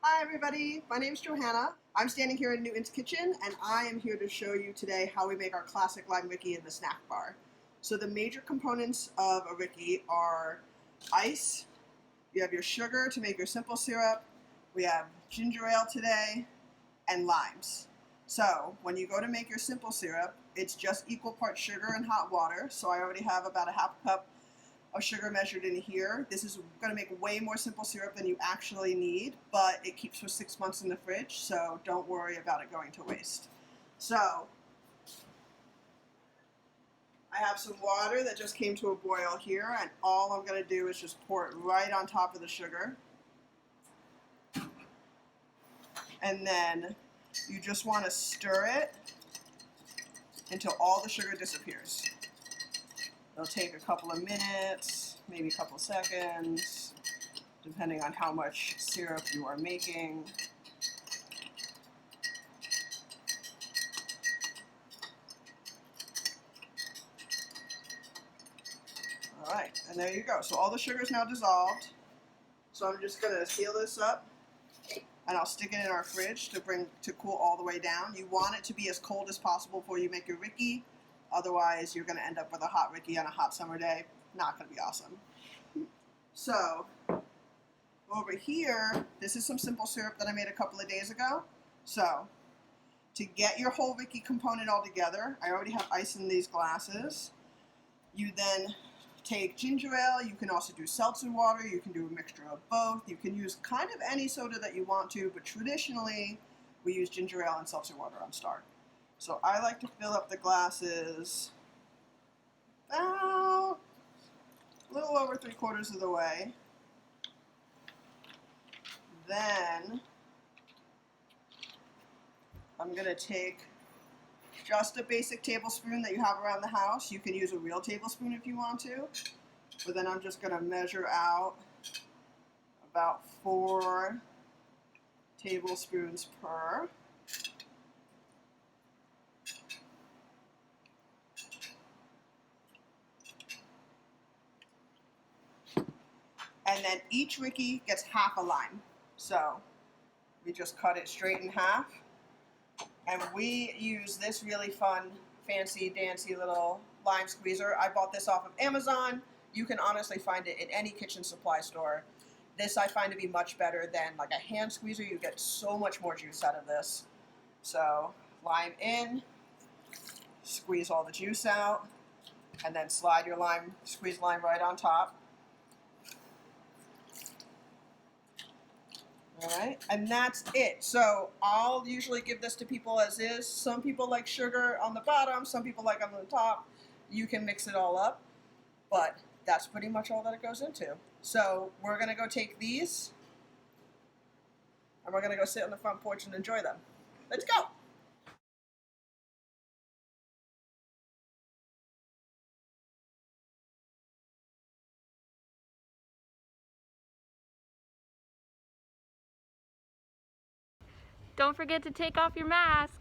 Hi everybody, my name is Johanna. I'm standing here in Newton's kitchen and I am here to show you today how we make our classic lime Rickey in the snack bar. So the major components of a Rickey are ice, you have your sugar to make your simple syrup, we have ginger ale today, and limes. So when you go to make your simple syrup, it's just equal parts sugar and hot water. So I already have about a half cup of sugar measured in here. This is going to make way more simple syrup than you actually need, but it keeps for 6 months in the fridge, so don't worry about it going to waste. So I have some water that just came to a boil here, and all I'm going to do is just pour it right on top of the sugar. And then you just want to stir it until all the sugar disappears. It'll take a couple of minutes, maybe a couple seconds, depending on how much syrup you are making. All right, and there you go. So all the sugar is now dissolved. So I'm just gonna seal this up and I'll stick it in our fridge to cool all the way down. You want it to be as cold as possible before you make your Rickey. Otherwise, you're going to end up with a hot Rickey on a hot summer day. Not going to be awesome. So, over here, this is some simple syrup that I made a couple of days ago. So, to get your whole Rickey component all together, I already have ice in these glasses. You then take ginger ale. You can also do seltzer water. You can do a mixture of both. You can use kind of any soda that you want to, but traditionally, we use ginger ale and seltzer water on Star. So I like to fill up the glasses about a little over 3/4 of the way. Then I'm going to take just a basic tablespoon that you have around the house. You can use a real tablespoon if you want to. But then I'm just going to measure out about 4 tablespoons per. And then each Rickey gets half a lime. So we just cut it straight in half. And we use this really fun, fancy, dancy little lime squeezer. I bought this off of Amazon. You can honestly find it in any kitchen supply store. This I find to be much better than like a hand squeezer. You get so much more juice out of this. So lime in, squeeze all the juice out, and then slide your lime, squeezed lime right on top. Alright, and that's it. So I'll usually give this to people as is. Some people like sugar on the bottom, some people like on the top. You can mix it all up, but that's pretty much all that it goes into. So we're going to go take these, and we're going to go sit on the front porch and enjoy them. Let's go! Don't forget to take off your mask.